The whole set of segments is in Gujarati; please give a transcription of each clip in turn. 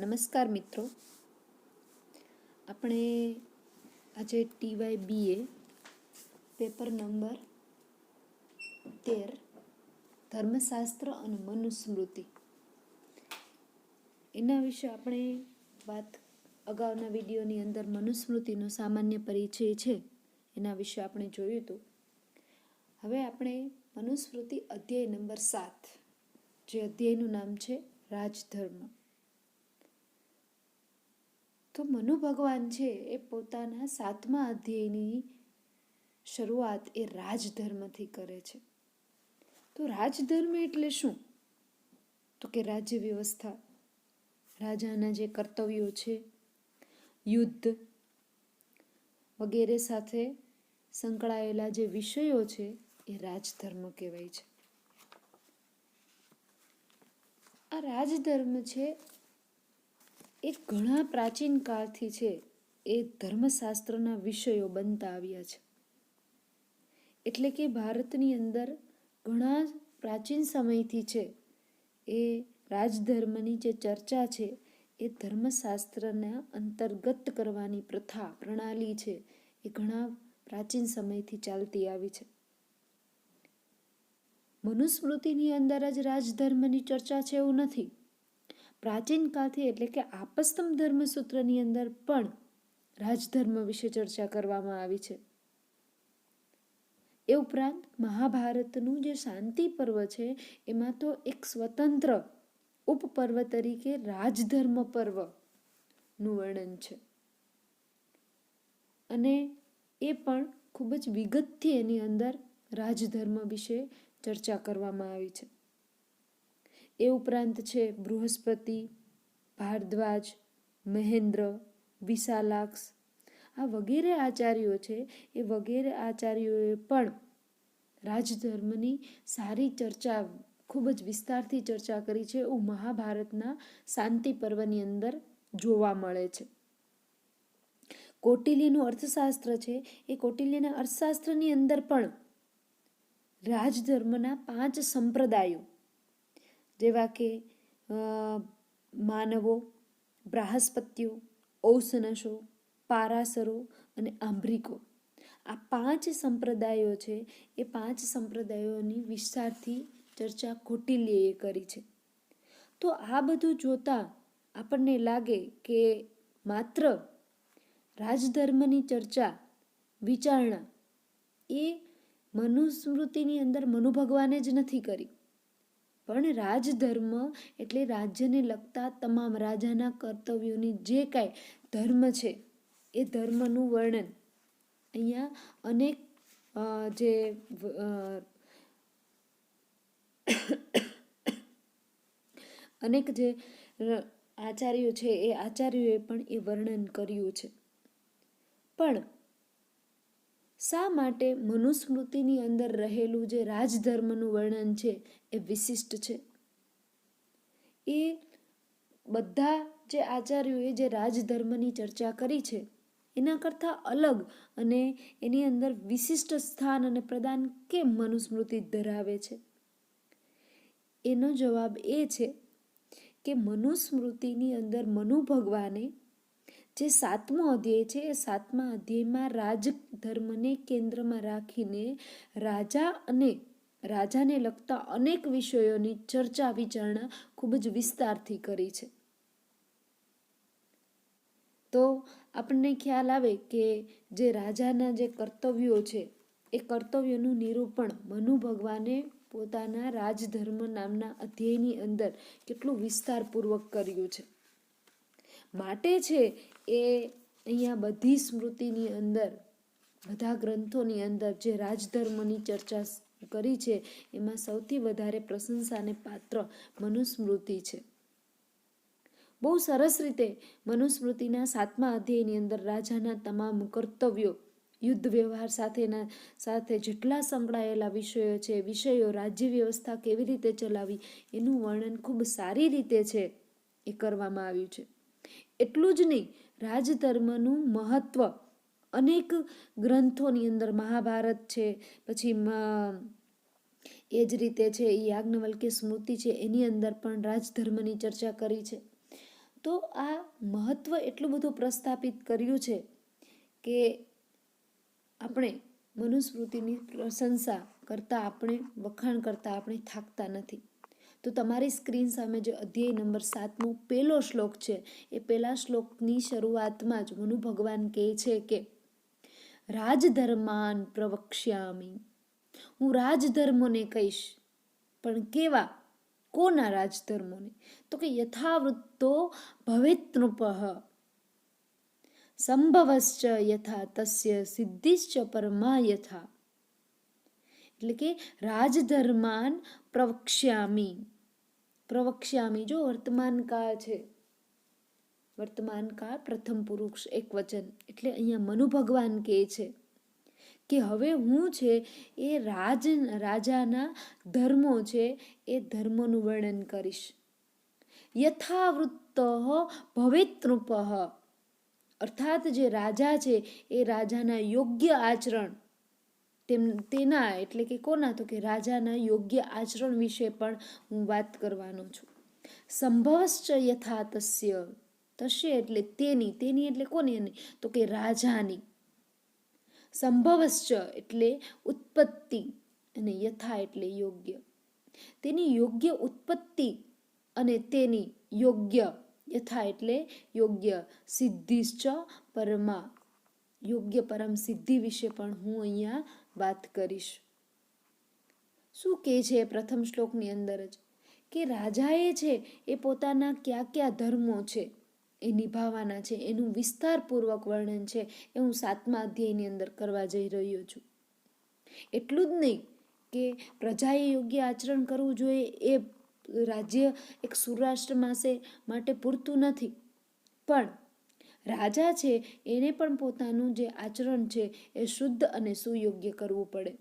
નમસ્કાર મિત્રો, આપણે આજે TY BA પેપર નંબર 13 ધર્મશાસ્ત્ર અને મનુસ્મૃતિ એના વિશે આપણે વાત અગાઉના વિડીયોની અંદર મનુસ્મૃતિનો સામાન્ય પરિચય છે એના વિશે આપણે જોયું હતું. હવે આપણે મનુસ્મૃતિ અધ્યાય નંબર 7, જે અધ્યાયનું નામ છે રાજધર્મ. તો મનુ ભગવાન છે એ પોતાના 7મા અધ્યાયની શરૂઆત એ રાજધર્મથી કરે છે. તો રાજધર્મ એટલે શું? તો કે રાજ્ય વ્યવસ્થા, રાજાના જે કર્તવ્યો છે, યુદ્ધ વગેરે સાથે સંકળાયેલા જે વિષયો છે એ રાજધર્મ કહેવાય છે. આ રાજધર્મ છે એ ઘણા પ્રાચીન કાળથી છે એ ધર્મશાસ્ત્રના વિષયો બનતા આવ્યા છે. એટલે કે ભારતની અંદર ઘણા પ્રાચીન સમયથી છે એ રાજધર્મની જે ચર્ચા છે એ ધર્મશાસ્ત્રના અંતર્ગત કરવાની પ્રથા પ્રણાલી છે એ ઘણા પ્રાચીન સમયથી ચાલતી આવી છે. મનુસ્મૃતિની અંદર જ રાજધર્મની ચર્ચા છે એવું નથી. પ્રાચીન કાળથી એટલે કે આપસ્તંભ ધર્મસૂત્રની અંદર પણ રાજધર્મ વિશે ચર્ચા કરવામાં આવી છે. એ ઉપરાંત મહાભારતનું જે શાંતિ પર્વ છે એમાં તો એક સ્વતંત્ર ઉપપર્વ તરીકે રાજધર્મ પર્વનું વર્ણન છે અને એ પણ ખૂબ જ વિગતથી એની અંદર રાજધર્મ વિશે ચર્ચા કરવામાં આવી છે. એ ઉપરાંત છે બૃહસ્પતિ, ભારદ્વાજ, મહેન્દ્ર, વિશાલાક્ષ, આ વગેરે આચાર્યો છે એ વગેરે આચાર્યોએ પણ રાજધર્મની સારી ચર્ચા, ખૂબ જ વિસ્તારથી ચર્ચા કરી છે એવું મહાભારતના શાંતિ પર્વની અંદર જોવા મળે છે. કૌટિલ્યનું અર્થશાસ્ત્ર છે એ કૌટિલ્યના અર્થશાસ્ત્રની અંદર પણ રાજધર્મના 5 સંપ્રદાયો જેવા કે માનવો, બ્રાહસ્પત્યો, ઔસનશો, પારાસરો અને આંભ્રિકો, આ 5 સંપ્રદાયો છે એ 5 સંપ્રદાયોની વિસ્તારથી ચર્ચા કૌટિલ્યએ કરી છે. તો આ બધું જોતા આપણને લાગે કે માત્ર રાજધર્મની ચર્ચા વિચારણા એ મનુસ્મૃતિની અંદર મનુ ભગવાને જ નથી કરી, પણ રાજધર્મ એટલે રાજ્યને લગતા તમામ રાજાના કર્તવ્યોની જે કાંઈ ધર્મ છે એ ધર્મનું વર્ણન અહીંયા અનેક જે આચાર્યો છે એ આચાર્યોએ પણ એ વર્ણન કર્યું છે. પણ શા માટે મનુસ્મૃતિની અંદર રહેલું જે રાજધર્મનું વર્ણન છે એ વિશિષ્ટ છે? એ બધા જે આચાર્યોએ જે રાજધર્મની ચર્ચા કરી છે એના કરતાં અલગ અને એની અંદર વિશિષ્ટ સ્થાન અને પ્રદાન કેમ મનુસ્મૃતિ ધરાવે છે? એનો જવાબ એ છે કે મનુસ્મૃતિની અંદર મનુ ભગવાને જે 7મો અધ્યાય છે એ 7મા અધ્યાયમાં રાજધર્મને કેન્દ્રમાં રાખીને રાજા અને રાજાને લગતા અનેક વિષયોની ચર્ચા વિચારણા ખૂબ જ વિસ્તારથી કરી છે. તો આપણને ખ્યાલ આવે કે જે રાજાના જે કર્તવ્યો છે એ કર્તવ્યોનું નિરૂપણ મનુ ભગવાને પોતાના રાજધર્મ નામના અધ્યાયની અંદર કેટલું વિસ્તારપૂર્વક કર્યું છે. માટે છે એ અહીંયા બધી સ્મૃતિની અંદર, બધા ગ્રંથોની અંદર જે રાજધર્મની ચર્ચા કરી છે એમાં સૌથી વધારે પ્રશંસાને પાત્ર મનુસ્મૃતિ છે. બહુ સરસ રીતે મનુસ્મૃતિના 7મા અધ્યાયની અંદર રાજાના તમામ કર્તવ્યો, યુદ્ધ વ્યવહાર સાથે જેટલા સંકળાયેલા વિષયો, રાજ્ય વ્યવસ્થા કેવી રીતે ચલાવી એનું વર્ણન ખૂબ સારી રીતે છે એ કરવામાં આવ્યું છે. એટલું જ નહીં, રાજધર્મનું મહત્વ અનેક ગ્રંથોની અંદર, મહાભારત છે, પછી એ જ રીતે છે યાજ્ઞવલ્ક્ય સ્મૃતિ છે એની અંદર પણ રાજધર્મની ચર્ચા કરી છે. તો આ મહત્વ એટલું બધું પ્રસ્થાપિત કર્યું છે કે આપણે મનુસ્મૃતિની પ્રશંસા કરતાં, આપણે વખાણ કરતાં આપણે થાકતા નથી. તો તમારી સ્ક્રીન સામે જે અધ્યાય નંબર 7 પહેલો શ્લોક છે, એ પહેલા શ્લોકની શરૂઆતમાં જ મનુ ભગવાન કહે છે કે રાજધર્માન પ્રવક્ષ્યામિ, હું રાજધર્મોને કહીશ. પણ કેવા? કોના રાજધર્મોને? તો કે યથાવૃત્તો ભવેત નૃપઃ સંભવશ્ચ યથા તસ્ય સિદ્ધિશ્ચ પરમા યથા. એટલે કે રાજધર્માન પ્રવક્ષ્યામિ. પ્રવક્ષ્યામિ જો વર્તમાન કાળ છે, વર્તમાન કાળ પ્રથમ પુરુષ એક વચન, એટલે અહીંયા મનુ ભગવાન કહે છે કે હવે હું છે એ રાજાના ધર્મો છે એ ધર્મોનું વર્ણન કરીશ. યથાવૃત્ત ભવેત નૃપઃ, અર્થાત જે રાજા છે એ રાજાના યોગ્ય આચરણ તેના, એટલે કે કોના? તો કે રાજાના યોગ્ય આચરણ વિશે પણ હું વાત કરવાનો છું. સંભવશ્ચ યથા તસ્ય, તસ્ય એટલે તેની, તેની એટલે કોની? તો કે રાજાની. સંભવશ્ચ એટલે ઉત્પત્તિ, અને યથા એટલે યોગ્ય. તેની યોગ્ય ઉત્પત્તિ અને તેની યોગ્ય, યથા એટલે યોગ્ય, સિદ્ધિશ્ચ પરમા, યોગ્ય પરમ સિદ્ધિ વિશે પણ હું અહીંયા વાત કરીશ. શું કહે છે પ્રથમ શ્લોકની અંદર જ? કે રાજાએ છે એ પોતાના કયા કયા ધર્મો છે એ નિભાવવાના છે, એનું વિસ્તારપૂર્વક વર્ણન છે એ હું 7મા અધ્યાયની અંદર કરવા જઈ રહ્યો છું. એટલું જ નહીં કે પ્રજાએ યોગ્ય આચરણ કરવું જોઈએ એ રાજ્ય એક સુરાષ્ટ્ર માટે પૂરતું નથી, પણ રાજા છે એને પણ પોતાનું જે આચરણ છે એ શુદ્ધ અને સુયોગ્ય કરવું પડે.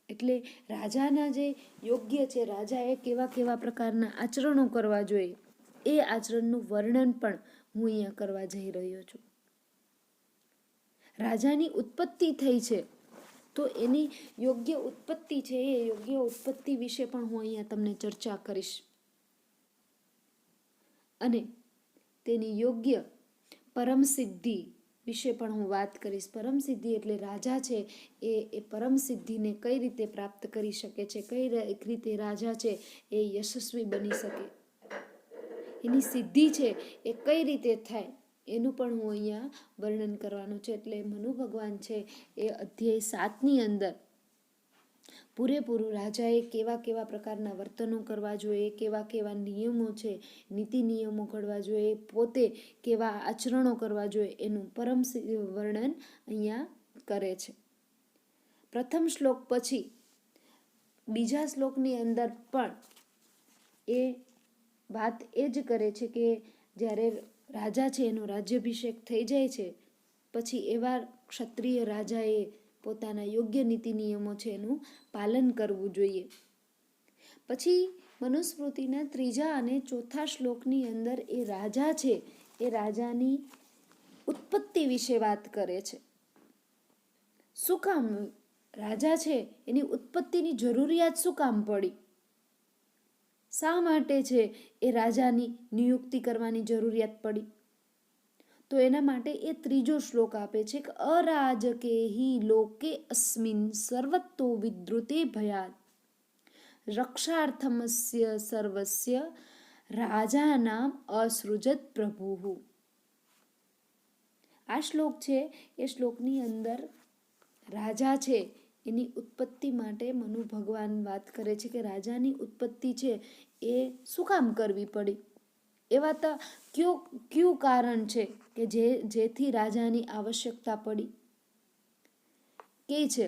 એટલે રાજાના જે યોગ્ય છે, રાજાએ કેવા કેવા પ્રકારના આચરણો કરવા જોઈએ એ આચરણનું વર્ણન પણ હું અહીંયા કરવા જઈ રહ્યો છું. રાજાની ઉત્પત્તિ થઈ છે તો એની યોગ્ય ઉત્પત્તિ છે, એ યોગ્ય ઉત્પત્તિ વિશે પણ હું અહીંયા તમને ચર્ચા કરીશ. અને તેની યોગ્ય પરમ સિદ્ધિ વિશે પણ હું વાત કરીશ. પરમ સિદ્ધિ એટલે રાજા છે એ પરમ સિદ્ધિને કઈ રીતે પ્રાપ્ત કરી શકે છે, કઈ રીતે રાજા છે એ યશસ્વી બની શકે, એની સિદ્ધિ છે એ કઈ રીતે થાય એનું પણ હું અહીંયા વર્ણન કરવાનું છે. એટલે મનુ ભગવાન છે એ અધ્યાય 7ની અંદર પૂરેપૂરું રાજાએ કેવા કેવા પ્રકારના વર્તનો કરવા જોઈએ, કેવા કેવા નિયમો છે, નીતિ નિયમો ઘડવા જોઈએ, પોતે કેવા આચરણો કરવા જોઈએ એનું પરમ વર્ણન અહીંયા કરે છે. પ્રથમ શ્લોક પછી બીજા શ્લોકની અંદર પણ એ વાત એ જ કરે છે કે જ્યારે રાજા છે એનો રાજ્યાભિષેક થઈ જાય છે પછી એવા ક્ષત્રિય રાજાએ પોતાના યોગ્ય નીતિ નિયમો છે એનું પાલન કરવું જોઈએ. પછી મનુસ્મૃતિના 3જા અને 4થા શ્લોકની અંદર એ રાજા છે એ રાજાની ઉત્પત્તિ વિશે વાત કરે છે. શું કામ રાજા છે એની ઉત્પત્તિની જરૂરિયાત શું કામ પડી? શા માટે છે એ રાજાની નિયુક્તિ કરવાની જરૂરિયાત પડી? તો એના માટે એ 3જો શ્લોક આપે છે કે અરાજકે હિ લોકે અસ્મિન સર્વતો વિદ્રુતે ભયાત રક્ષાર્થમસ્ય સર્વસ્ય રાજાનામ અસૃજત પ્રભુઃ. આ શ્લોક છે એ શ્લોકની અંદર રાજા છે એની ઉત્પત્તિ માટે મનુ ભગવાન વાત કરે છે કે રાજાની ઉત્પત્તિ છે એ શું કામ કરવી પડી, એવા તો કયું કારણ છે કે જેથી રાજાની આવશ્યકતા પડી. કે છે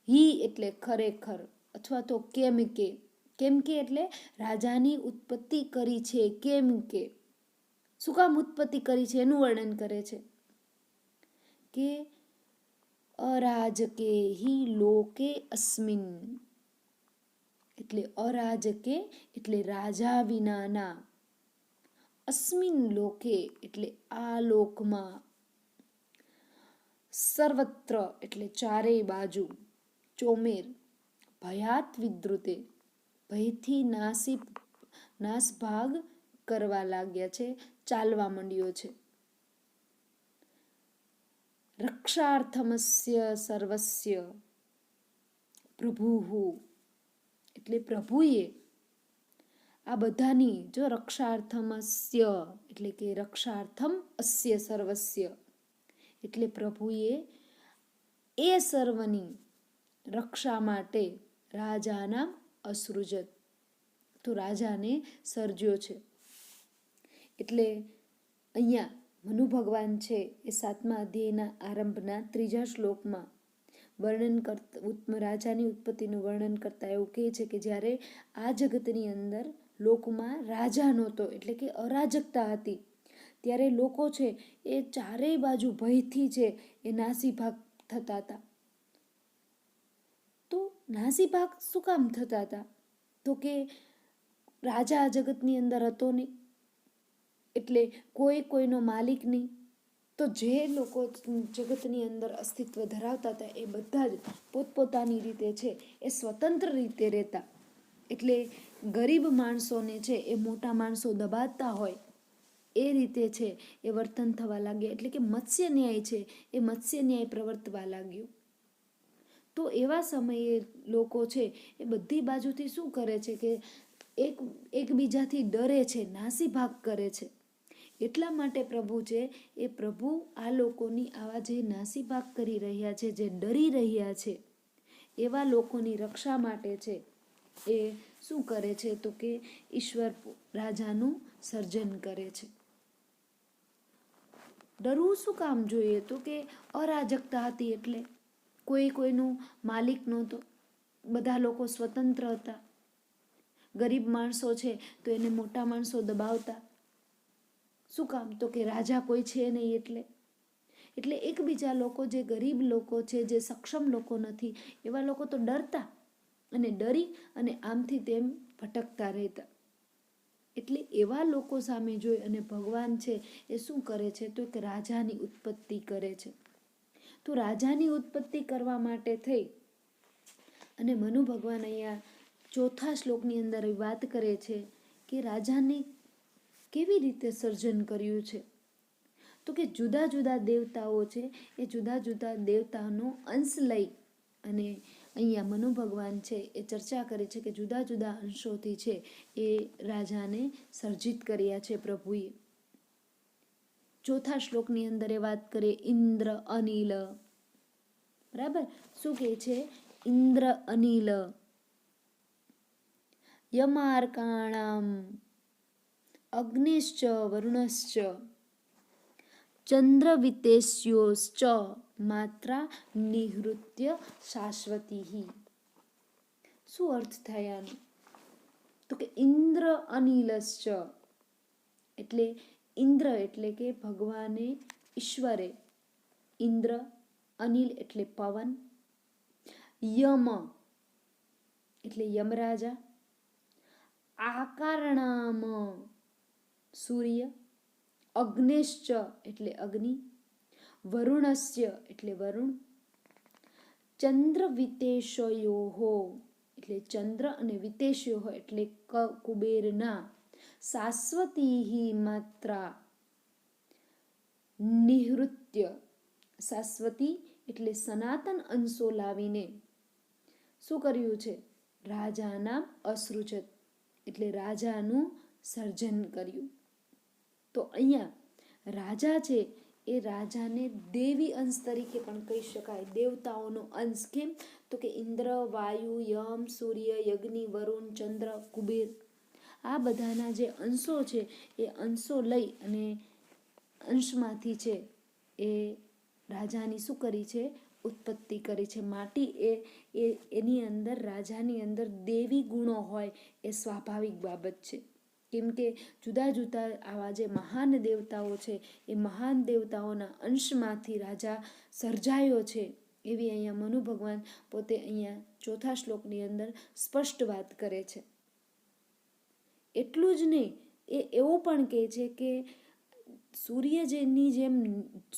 હી એટલે ખરેખર, અથવા તો કેમ કે એટલે રાજાની ઉત્પત્તિ કરી છે, કેમ કે શું કામ ઉત્પત્તિ કરી છે એનું વર્ણન કરે છે કે અરાજકે હિ લોકે અસ્મિન, એટલે અરાજકે એટલે રાજા વિનાના, અસ્મિન લોકે એટલે આ લોકમાં, સર્વત્ર એટલે ચારેય બાજુ, ચોમેર, ભયાત વિદ્રુતે ભયથી નાસભાગ કરવા લાગ્યા છે, ચાલવા માંડ્યો છે. રક્ષાર્થમસ્ય સર્વસ્ય પ્રભુહુ, એટલે પ્રભુએ આ બધાની, જો રક્ષાર્થમસ્ય એટલે કે રક્ષાર્થમ અસ્ય સર્વસ્ય એટલે પ્રભુએ એ સર્વની રક્ષા માટે રાજાના અસૃજત, તો રાજાને સર્જ્યો છે. એટલે અહીંયા મનુ ભગવાન છે એ 7મા અધ્યાયના આરંભના 3જા શ્લોકમાં વર્ણન કરતા, રાજાની ઉત્પત્તિનું વર્ણન કરતા એવું કહે છે કે જ્યારે આ જગતની અંદર લોકમાં રાજા નહોતો, એટલે કે અરાજકતા હતી, ત્યારે લોકો છે એ ચારેય બાજુ ભયથી છે એ નાસીભાગ થતા હતા. તો નાસીભાગ શું કામ થતા હતા? તો કે રાજા આ જગતની અંદર હતો નહીં, એટલે કોઈ કોઈનો માલિક નહીં. તો જે લોકો જગતની અંદર અસ્તિત્વ ધરાવતા હતા એ બધા જ પોતપોતાની રીતે છે એ સ્વતંત્ર રીતે રહેતા. એટલે ગરીબ માણસોને છે એ મોટા માણસો દબાવતા હોય એ રીતે છે એ વર્તન થવા લાગ્યા. એટલે કે મત્સ્ય ન્યાય છે એ મત્સ્ય ન્યાય પ્રવર્તવા લાગ્યો. તો એવા સમયે લોકો છે એ બધી બાજુથી શું કરે છે કે એકબીજાથી ડરે છે, નાસીભાગ કરે છે. એટલા માટે પ્રભુ છે એ પ્રભુ આ લોકોની આવા જે નાસીભાગ કરી રહ્યા છે, જે ડરી રહ્યા છે, એવા લોકોની રક્ષા માટે છે એ શું કરે છે? તો કે ઈશ્વર રાજાનું સર્જન કરે છે. ડરવું શું કામ જોઈએ? તો કે અરાજકતા હતી, એટલે કોઈ કોઈનું માલિક નહોતો, બધા લોકો સ્વતંત્ર હતા. ગરીબ માણસો છે તો એને મોટા માણસો દબાવતા. શું કામ? તો કે રાજા કોઈ છે નહીં એટલે એકબીજા લોકો, જે ગરીબ લોકો છે, જે સક્ષમ લોકો નથી, એવા લોકો તો ડરતા અને ડરી અને આમથી તેમ ભટકતા રહેતા. એટલે એવા લોકો સામે જોઈ અને ભગવાન છે એ શું કરે છે? તો કે રાજાની ઉત્પત્તિ કરે છે. તો રાજાની ઉત્પત્તિ કરવા માટે થઈ અને મનુ ભગવાન અહીંયા 4થા શ્લોકની અંદર વાત કરે છે કે રાજાને કેવી રીતે સર્જન કર્યું છે? તો કે જુદા જુદા દેવતાઓ છે એ જુદા જુદા દેવતાનો અંશ લઈ અને અહીંયા મનુ ભગવાન છે એ ચર્ચા કરે છે કે જુદા જુદા અંશોથી છે એ રાજાને સર્જિત કર્યા છે પ્રભુએ. 4થા શ્લોકની અંદર એ વાત કરે ઇન્દ્ર અનિલ, બરાબર? શું કહે છે? ઇન્દ્ર અનિલ યમાર્કાણામ અગ્નિશ્ચ વરુણશ્ચ ચંદ્રવિતેશ્યોશ્ચ માત્રા નિહૃત્ય શાશ્વતી. શું અર્થ થાય આનો? તો કે ઇન્દ્ર અનિલશ્ચ એટલે ઇન્દ્ર એટલે કે ભગવાને, ઈશ્વરે, ઇન્દ્ર, અનિલ એટલે પવન, યમ એટલે યમરાજા, આકારણામ સૂર્ય, અગ્નિશ્ચ એટલે અગ્નિ, વરુણસ્ય એટલે વરુણ, ચંદ્ર વિતેશયોહો એટલે ચંદ્ર અને વિતેશયો એટલે કુબેરના, શાશ્વતી માત્રા નિહૃત્ય, શાશ્વતી એટલે સનાતન અંશો લાવીને શું કર્યું છે? રાજાના અસૃજત એટલે રાજાનું સર્જન કર્યું. તો અહીંયા રાજા છે એ રાજાને દેવી અંશ તરીકે પણ કહી શકાય, દેવતાઓનો અંશ. કેમ? તો કે ઇન્દ્ર, વાયુ, યમ, સૂર્ય, અગ્નિ, વરુણ, ચંદ્ર, કુબેર, આ બધાના જે અંશો છે એ અંશો લઈ અને અંશમાંથી છે એ રાજાની શું કરી છે? ઉત્પત્તિ કરી છે. માટી એની અંદર, રાજાની અંદર દેવી ગુણો હોય એ સ્વાભાવિક બાબત છે. કેમ કે જુદા જુદા આવા જે મહાન દેવતાઓ છે એ મહાન દેવતાઓના અંશમાંથી રાજા સર્જાયો છે, એવી અહીંયા મનુ ભગવાન પોતે અહીંયા 4થા શ્લોકની અંદર સ્પષ્ટ વાત કરે છે. એટલું જ નહીં, એ એવું પણ કહે છે કે સૂર્યની જેમ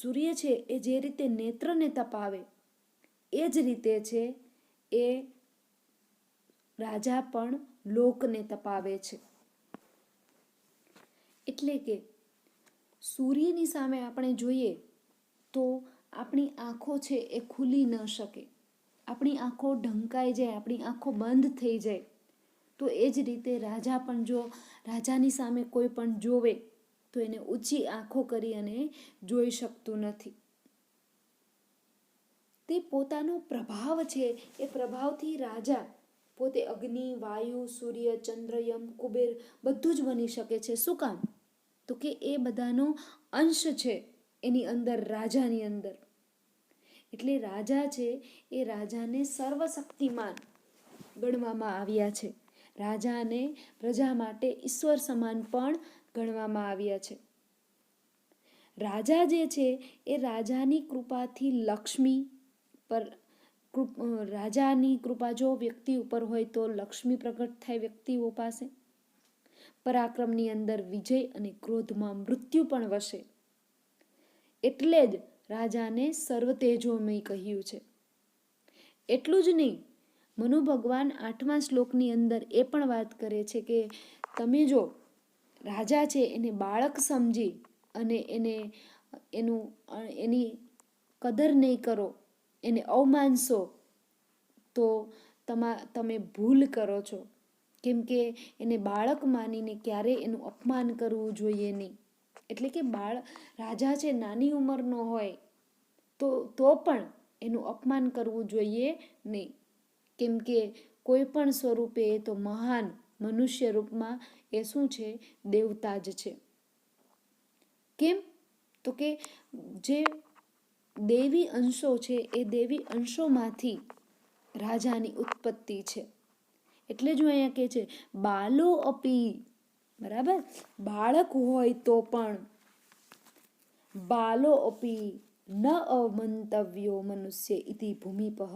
સૂર્ય છે એ જે રીતે નેત્રને તપાવે એ જ રીતે છે એ રાજા પણ લોકને તપાવે છે. એટલે કે સૂર્યની સામે આપણે જોઈએ તો આપણી આંખો છે એ ખુલી ન શકે, આપણી આંખો ઢંકાઈ જાય, આપણી આંખો બંધ થઈ જાય. તો એ જ રીતે રાજા પણ જો રાજાની સામે કોઈ પણ જોવે તો એને ઊંચી આંખો કરી અને જોઈ શકતું નથી. તે પોતાનો પ્રભાવ છે એ પ્રભાવથી રાજા પોતે અગ્નિ, વાયુ, સૂર્ય, ચંદ્ર, યમ, કુબેર બધું જ બની શકે છે. શું કામ? તો કે એ બધાનો અંશ છે એની અંદર, રાજાની અંદર. એટલે રાજા છે એ રાજાને સર્વશક્તિમાન ગણવામાં આવ્યા છે. રાજાને પ્રજા માટે ઈશ્વર સમાન પણ ગણવામાં આવ્યા છે. રાજા જે છે એ રાજાની કૃપાથી લક્ષ્મી પર રાજાની કૃપા જો વ્યક્તિ ઉપર હોય તો લક્ષ્મી પ્રગટ થાય વ્યક્તિઓ પાસે. પરાક્રમની અંદર વિજય અને ક્રોધમાં મૃત્યુ પણ વસે. એટલે જ રાજાને સર્વતેજોમય કહ્યું છે. એટલું જ નહીં, મનુ ભગવાન 8મા શ્લોકની અંદર એ પણ વાત કરે છે કે તમે જો રાજા છે એને બાળક સમજી અને એની કદર નહીં કરો, એને અવમાનશો તો તમે ભૂલ કરો છો. કેમ કે એને બાળક માનીને ક્યારેય એનું અપમાન કરવું જોઈએ નહીં. એટલે કે રાજા છે નાની ઉંમરનો હોય તો પણ એનું અપમાન કરવું જોઈએ નહીં. કેમ કે કોઈ પણ સ્વરૂપે એ તો મહાન મનુષ્ય રૂપમાં એ શું છે? દેવતા જ છે. કેમ? તો કે જે દેવી અંશો છે એ દેવી અંશોમાંથી રાજાની ઉત્પત્તિ છે. એટલે જ અહીંયા કહે છે બાલો અપી, બરાબર? બાળક હોય તો પણ બાલો અપી ન અવમંતવ્યો મનુષ્ય ઇતિ ભૂમિપઃ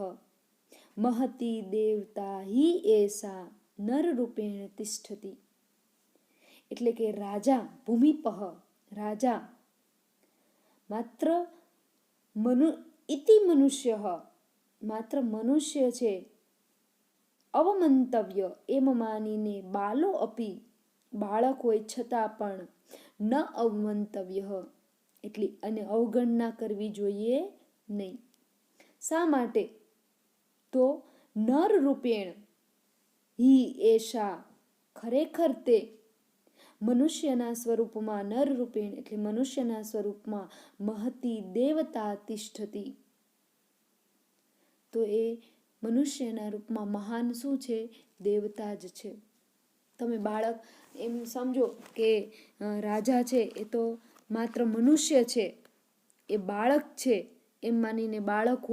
મહતી દેવતા હિ એસા નર રૂપેણ તિષ્ઠતિ. એટલે કે રાજા ભૂમિપઃ, રાજા માત્ર ઇતિ મનુષ્ય, માત્ર મનુષ્ય છે, અવમંતવ્ય એમ માનીને બાલો અપી, બાળક હોય છતાં પણ ન અવમંતવ્ય એટલે અને અવગણના કરવી જોઈએ નહીં. શા માટે? તો નર રૂપેણ હિ એશા, ખરેખર તે મનુષ્યના સ્વરૂપમાં, નર રૂપેણ એટલે મનુષ્યના સ્વરૂપમાં મહતી દેવતા તિષ્ઠતિ. તો એ મનુષ્યના રૂપમાં મહાન શું છે? દેવતા જ છે. તમે બાળક એમ સમજો કે રાજા છે એ તો માત્ર મનુષ્ય છે, એ બાળક છે એમ માનીને બાળક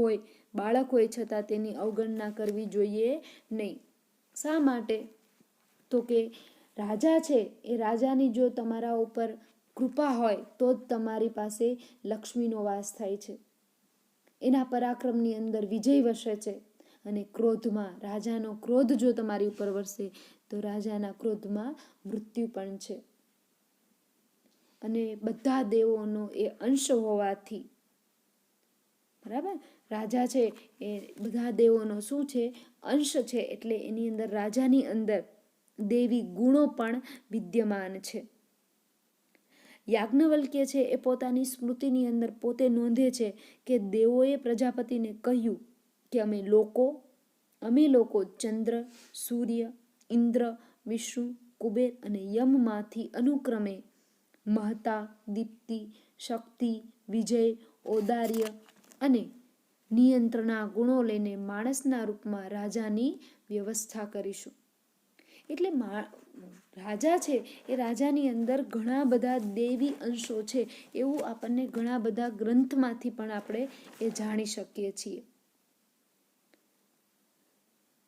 હોય છતાં તેની અવગણના કરવી જોઈએ નહીં. શા માટે? તો કે રાજા છે એ રાજાની જો તમારા ઉપર કૃપા હોય તો જ તમારી પાસે લક્ષ્મીનો વાસ થાય છે. એના પરાક્રમની અંદર વિજય વસે છે. અને ક્રોધમાં, રાજાનો ક્રોધ જો તમારી ઉપર વરસે તો રાજાના ક્રોધમાં મૃત્યુ પણ છે. અને બધા દેવોનો એ અંશ હોવાથી, બરાબર, રાજા છે એ બધા દેવોનો શું છે? અંશ છે. એટલે એની અંદર, રાજાની અંદર દેવી ગુણો પણ વિદ્યમાન છે. યાજ્ઞવલ્ક્ય છે એ પોતાની સ્મૃતિની અંદર પોતે નોંધે છે કે દેવોએ પ્રજાપતિને કહ્યું કે અમે લોકો ચંદ્ર, સૂર્ય, ઇન્દ્ર, વિષ્ણુ, કુબેર અને યમમાંથી અનુક્રમે મહતા, દીપ્તિ, શક્તિ, વિજય, ઔદાર્ય અને નિયંત્રણના ગુણો લઈને માણસના રૂપમાં રાજાની વ્યવસ્થા કરીશું. એટલે રાજા છે એ રાજાની અંદર ઘણા બધા દેવી અંશો છે એવું આપણને ઘણા બધા ગ્રંથમાંથી પણ આપણે એ જાણી શકીએ છીએ.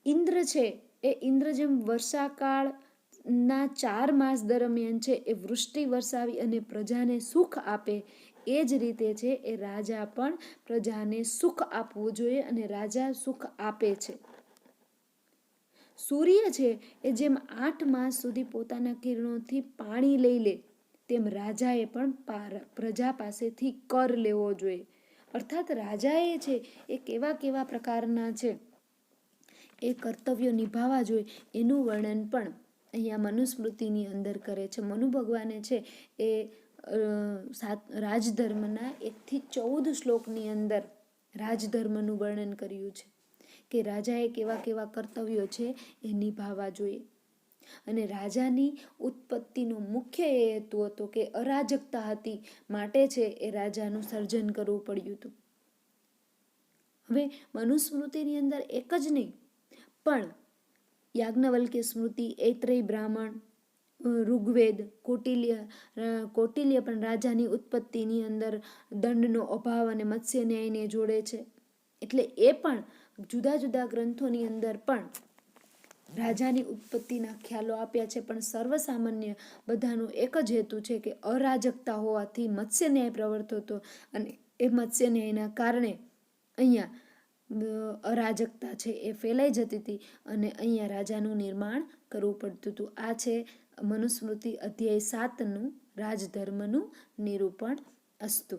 ઇન્દ્ર છે એ ઇન્દ્ર જેમ વર્ષાકાળના 4 માસ દરમિયાન છે એ વૃષ્ટિ વરસાવી અને પ્રજાને સુખ આપે, એ જ રીતે છે એ રાજા પણ પ્રજાને સુખ આપવું જોઈએ અને રાજા સુખ આપે છે. સૂર્ય છે એ જેમ 8 માસ સુધી પોતાના કિરણોથી પાણી લઈ લે તેમ રાજાએ પણ પ્રજા પાસેથી કર લેવો જોઈએ. અર્થાત રાજાએ છે એ કેવા પ્રકારના છે એ કર્તવ્યો નિભાવવા જોઈએ એનું વર્ણન પણ અહીંયા મનુસ્મૃતિની અંદર કરે છે. મનુ ભગવાને છે એ રાજધર્મના 1 થી 14 શ્લોકની અંદર રાજધર્મનું વર્ણન કર્યું છે કે રાજાએ કેવા કેવા કર્તવ્યો છે એ નિભાવવા જોઈએ. અને રાજાની ઉત્પત્તિનો મુખ્ય એ હેતુ હતો કે અરાજકતા હતી, માટે છે એ રાજાનું સર્જન કરવું પડ્યું હતું. હવે મનુસ્મૃતિની અંદર એક જ નહીં પણ યાજ્ઞવલ્ક્ય સ્મૃતિ, ઐત્રેય બ્રાહ્મણ, ઋગ્વેદ, કૌટિલ્ય પણ રાજાની ઉત્પત્તિની અંદર દંડનો અભાવ અને મત્સ્ય ન્યાયને જોડે છે. એટલે એ પણ જુદા જુદા ગ્રંથોની અંદર પણ રાજાની ઉત્પત્તિના ખ્યાલો આપ્યા છે. પણ સર્વસામાન્ય બધાનો એક જ હેતુ છે કે અરાજકતા હોવાથી મત્સ્ય ન્યાય પ્રવર્તતો હતો અને એ મત્સ્ય ન્યાયના કારણે અહીંયા અરાજકતા છે એ ફેલાઈ જતી હતી અને અહીંયા રાજાનું નિર્માણ કરવું પડતું હતું. આ છે મનુસ્મૃતિ અધ્યાય 7નું રાજધર્મનું નિરૂપણ. અસ્તુ.